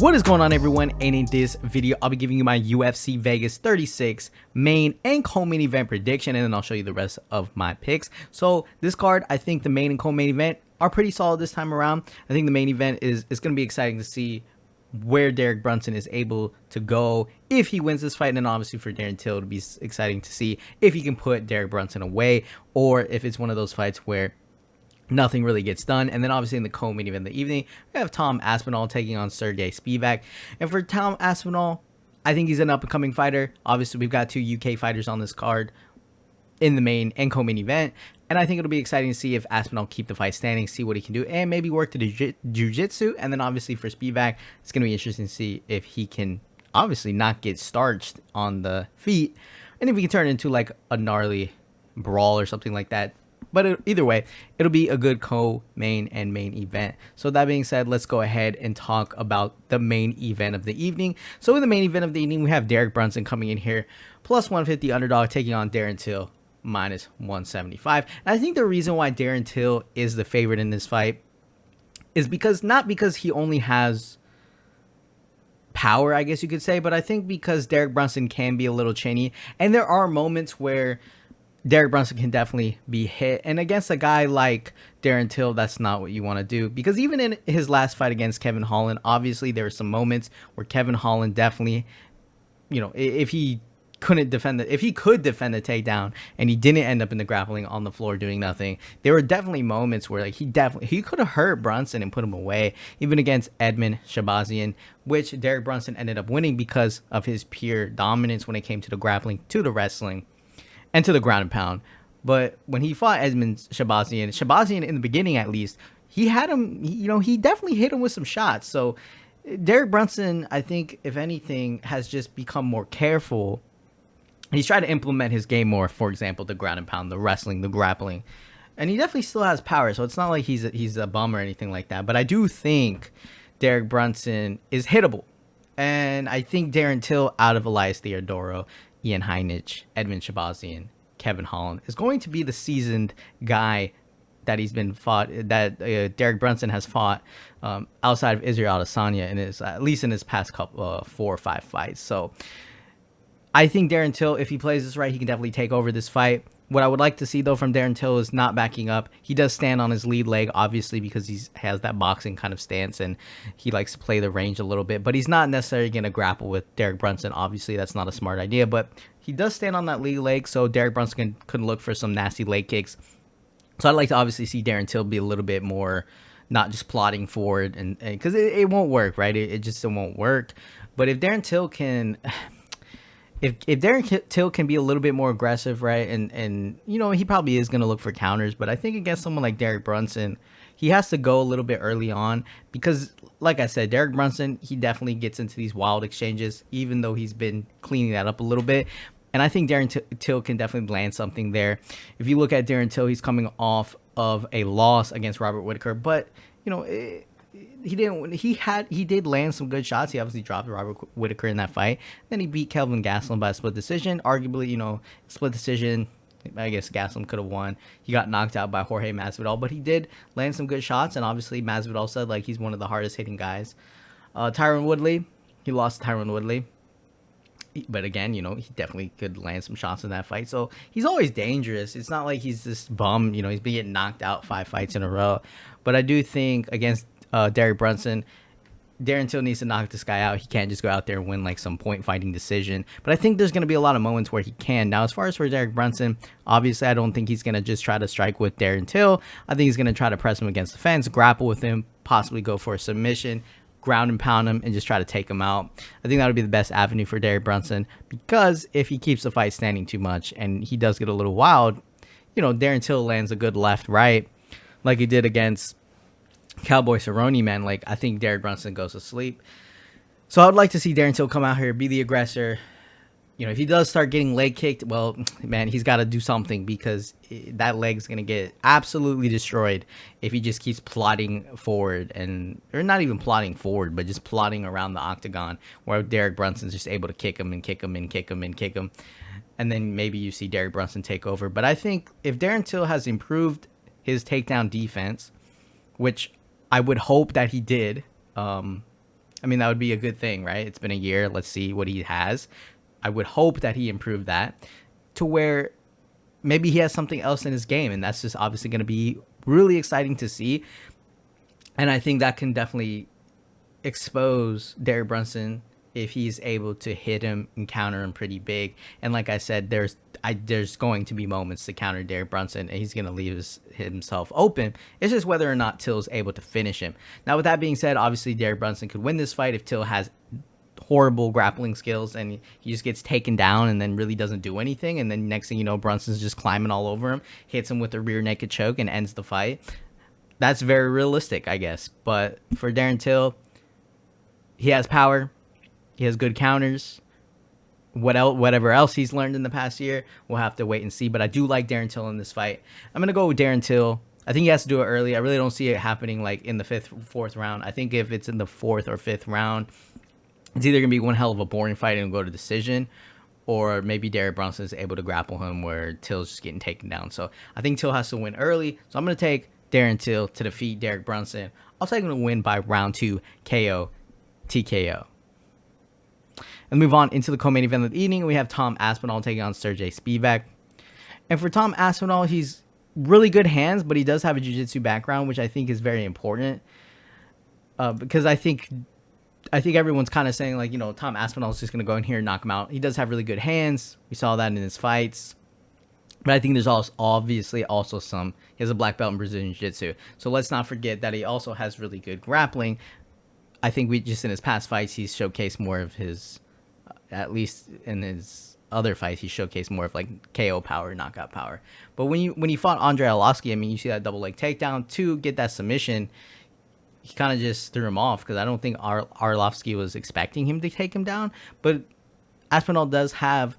What is going on, everyone? And in this video I'll be giving you my UFC Vegas 36 main and co-main event prediction, and then I'll show you the rest of my picks. So this card, I think the main and co-main event are pretty solid this time around. I think the main event is going to be exciting to see where Derek Brunson is able to go if he wins this fight, and then obviously for Darren Till to be exciting to see if he can put Derek Brunson away, or if it's one of those fights where nothing really gets done. And then obviously in the co-main event of the evening, we have Tom Aspinall taking on Sergey Spivak. And for Tom Aspinall, I think he's an up-and-coming fighter. Obviously, we've got two UK fighters on this card in the main and co-main event. And I think it'll be exciting to see if Aspinall keep the fight standing, see what he can do, and maybe work the jiu-jitsu. And then obviously for Spivak, it's going to be interesting to see if he can obviously not get starched on the feet, and if he can turn it into like a gnarly brawl or something like that. But either way, it'll be a good co-main and main event. So that being said, let's go ahead and talk about the main event of the evening. So in the main event of the evening, we have Derek Brunson coming in here, plus 150 underdog, taking on Darren Till, minus 175. And I think the reason why Darren Till is the favorite in this fight is because, not because he only has power, I guess you could say, but I think because Derek Brunson can be a little chinny, and there are moments where Derek Brunson can definitely be hit. And against a guy like Darren Till, that's not what you want to do. Because even in his last fight against Kevin Holland, obviously there were some moments where Kevin Holland definitely, you know, if he could defend the takedown and he didn't end up in the grappling on the floor doing nothing, there were definitely moments where like he could have hurt Brunson and put him away. Even against Edmund Shabazian, which Derek Brunson ended up winning because of his pure dominance when it came to the grappling, to the wrestling, and to the ground and pound. But when he fought Edmund Shabazian in the beginning, at least, he had him, he definitely hit him with some shots. So Derek Brunson, I think, if anything, has just become more careful. He's tried to implement his game more, for example, the ground and pound, the wrestling, the grappling. And he definitely still has power, so it's not like he's a bum or anything like that. But I do think Derek Brunson is hittable. And I think Darren Till, out of Elias Theodoro, Ian Heinisch, Edmund Shabazian, Kevin Holland, is going to be the seasoned guy that Derek Brunson has fought outside of Israel Adesanya at least in his past couple 4 or 5 fights. So I think Darren Till, if he plays this right, he can definitely take over this fight. What I would like to see, though, from Darren Till is not backing up. He does stand on his lead leg, obviously, because he has that boxing kind of stance, and he likes to play the range a little bit. But he's not necessarily going to grapple with Derek Brunson. Obviously, that's not a smart idea. But he does stand on that lead leg, so Derek Brunson could look for some nasty leg kicks. So I'd like to obviously see Darren Till be a little bit more not just plodding forward, and because it won't work, right? It just won't work. But if Darren Till can... If Darren Till can be a little bit more aggressive, right, and he probably is going to look for counters, but I think against someone like Derek Brunson, he has to go a little bit early on because, like I said, Derek Brunson, he definitely gets into these wild exchanges, even though he's been cleaning that up a little bit. And I think Darren Till can definitely land something there. If you look at Darren Till, he's coming off of a loss against Robert Whittaker, but, he did land some good shots. He obviously dropped Robert Whittaker in that fight. Then he beat Kelvin Gastelum by a split decision. Arguably, split decision, I guess Gastelum could have won. He got knocked out by Jorge Masvidal, but he did land some good shots. And obviously Masvidal said like he's one of the hardest hitting guys. Tyron Woodley, he lost to Tyron Woodley. But again, he definitely could land some shots in that fight. So he's always dangerous. It's not like he's this bum, he's been getting knocked out 5 fights in a row. But I do think against Derek Brunson, Darren Till needs to knock this guy out. He can't just go out there and win like some point fighting decision. But I think there's going to be a lot of moments where he can. Now, as far as for Derek Brunson, obviously I don't think he's going to just try to strike with Darren Till. I think he's going to try to press him against the fence, grapple with him, possibly go for a submission, ground and pound him, and just try to take him out. I think that would be the best avenue for Derek Brunson, because if he keeps the fight standing too much and he does get a little wild, Darren Till lands a good left, right, like he did against Cowboy Cerrone, man. Like, I think Derek Brunson goes to sleep. So I would like to see Darren Till come out here, be the aggressor. If he does start getting leg kicked, well, man, he's got to do something, because that leg's going to get absolutely destroyed if he just keeps plodding forward, or not even plodding forward, but just plodding around the octagon, where Derek Brunson's just able to kick him and kick him and kick him and kick him. And then maybe you see Derek Brunson take over. But I think if Darren Till has improved his takedown defense, which I would hope that he did, I mean, that would be a good thing, right? It's been a year. Let's see what he has. I would hope that he improved that to where maybe he has something else in his game, and that's just obviously going to be really exciting to see. And I think that can definitely expose Derek Brunson if he's able to hit him and counter him pretty big. And like I said, there's going to be moments to counter Derek Brunson, and he's going to leave himself open. It's just whether or not Till's able to finish him. Now, with that being said, obviously Derek Brunson could win this fight if Till has horrible grappling skills and he just gets taken down and then really doesn't do anything, and then next thing you know, Brunson's just climbing all over him, hits him with a rear naked choke and ends the fight. That's very realistic, I guess. But for Darren Till, he has power, he has good counters. Whatever else he's learned in the past year, we'll have to wait and see. But I do like Darren Till in this fight. I'm gonna go with Darren Till. I think he has to do it early. I really don't see it happening like in the fourth round. I think if it's in the 4th or 5th round, it's either going to be one hell of a boring fight and go to decision, or maybe Derek Brunson is able to grapple him where Till's just getting taken down. So I think Till has to win early. So I'm going to take Darren Till to defeat Derek Brunson. I'll take him to win by round 2 KO TKO. And move on into the co-main event of the evening. We have Tom Aspinall taking on Sergey Spivak. And for Tom Aspinall, he's really good hands, but he does have a jiu-jitsu background, which I think is very important. Because I think everyone's kind of saying, like, you know, Tom Aspinall is just going to go in here and knock him out. He does have really good hands. We saw that in his fights. But I think there's also obviously also he has a black belt in Brazilian Jiu-Jitsu. So let's not forget that he also has really good grappling. I think in his past fights, he's showcased more of his, at least in his other fights, he showcased more of like KO power, knockout power. But when he fought Andrei Arlovski, I mean, you see that double leg takedown to get that submission. He kind of just threw him off because I don't think Arlovski was expecting him to take him down. But Aspinall does have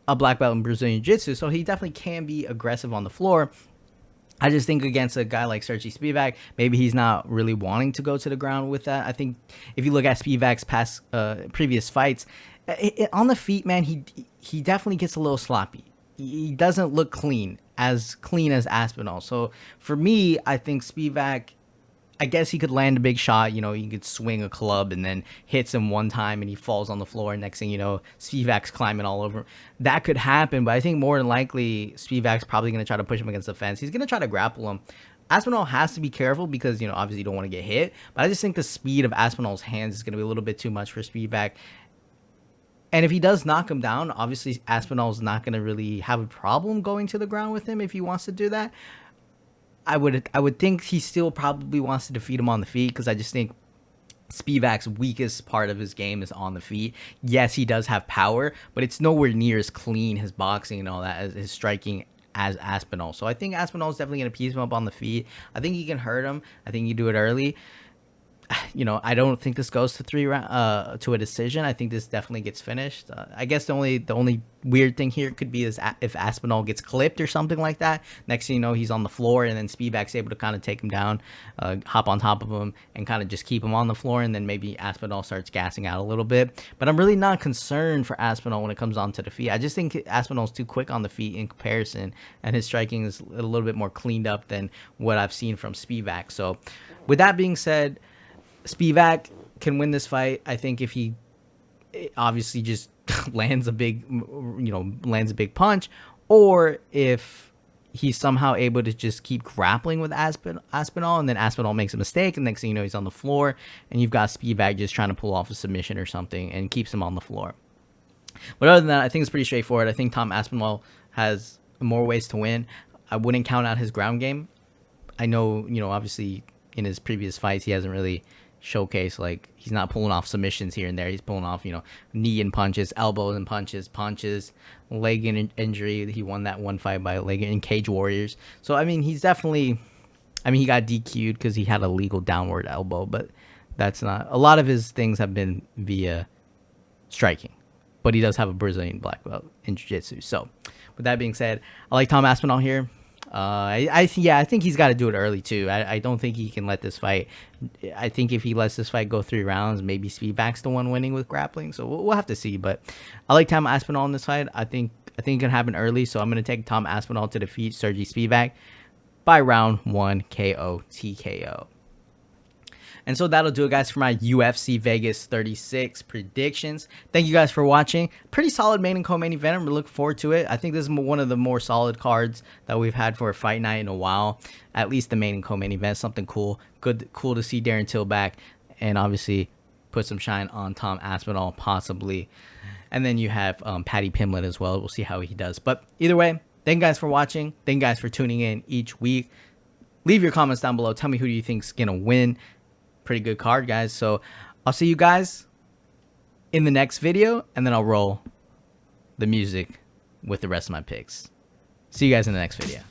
a black belt in Brazilian Jiu-Jitsu, so he definitely can be aggressive on the floor. I just think against a guy like Sergey Spivak, maybe he's not really wanting to go to the ground with that. I think if you look at Spivak's previous fights, on the feet, man, he definitely gets a little sloppy. He doesn't look clean as Aspinall. So for me, I think Spivak, I guess he could land a big shot. You know, he could swing a club and then hits him one time and he falls on the floor. Next thing you know, Spivak's climbing all over him. That could happen, but I think more than likely Spivak's probably going to try to push him against the fence. He's going to try to grapple him. Aspinall has to be careful because, you know, obviously you don't want to get hit. But I just think the speed of Aspinall's hands is going to be a little bit too much for Spivak. And if he does knock him down, obviously Aspinall's not going to really have a problem going to the ground with him if he wants to do that. I would think he still probably wants to defeat him on the feet because I just think Spivak's weakest part of his game is on the feet. Yes, he does have power, but it's nowhere near as clean, his boxing and all that, as his striking as Aspinall. So I think Aspinall is definitely going to piece him up on the feet. I think he can hurt him. I think he do it early. You know, I don't think this goes to to a decision. I think this definitely gets finished. I guess the only weird thing here could be is if Aspinall gets clipped or something like that. Next thing you know, he's on the floor, and then Spivak's able to kind of take him down, hop on top of him, and kind of just keep him on the floor. And then maybe Aspinall starts gassing out a little bit. But I'm really not concerned for Aspinall when it comes on to the feet. I just think Aspinall's too quick on the feet in comparison, and his striking is a little bit more cleaned up than what I've seen from Spivak. So, with that being said, Spivak can win this fight. I think if he obviously just lands a big punch, or if he's somehow able to just keep grappling with Aspinall, and then Aspinall makes a mistake, and next thing you know, he's on the floor, and you've got Spivak just trying to pull off a submission or something and keeps him on the floor. But other than that, I think it's pretty straightforward. I think Tom Aspinall has more ways to win. I wouldn't count out his ground game. I know, obviously in his previous fights, he hasn't really showcase, like, he's not pulling off submissions here and there. He's pulling off, knee and punches, elbows and punches, leg injury. He won that one fight by leg in Cage Warriors. So, I mean, he's definitely, he got DQ'd because he had a legal downward elbow, but that's not, a lot of his things have been via striking, but he does have a Brazilian black belt in jiu-jitsu. So, with that being said, I like Tom Aspinall here. I think he's got to do it early too. I don't think he can let this fight. I think if he lets this fight go 3 rounds, maybe Spivak's the one winning with grappling. So we'll have to see. But I like Tom Aspinall in this fight. I think it can happen early. So I'm going to take Tom Aspinall to defeat Sergey Spivak by round 1 KO TKO. And so that'll do it, guys, for my UFC Vegas 36 predictions. Thank you guys for watching. Pretty solid main and co-main event. I'm looking forward to it. I think this is one of the more solid cards that we've had for a fight night in a while. At least the main and co-main event, something cool. Cool to see Darren Till back, and obviously put some shine on Tom Aspinall possibly. And then you have Paddy Pimblett as well. We'll see how he does. But either way, thank you guys for watching. Thank you guys for tuning in each week. Leave your comments down below. Tell me who do you think is going to win. Pretty good card, guys. So I'll see you guys in the next video, and then I'll roll the music with the rest of my picks. See you guys in the next video.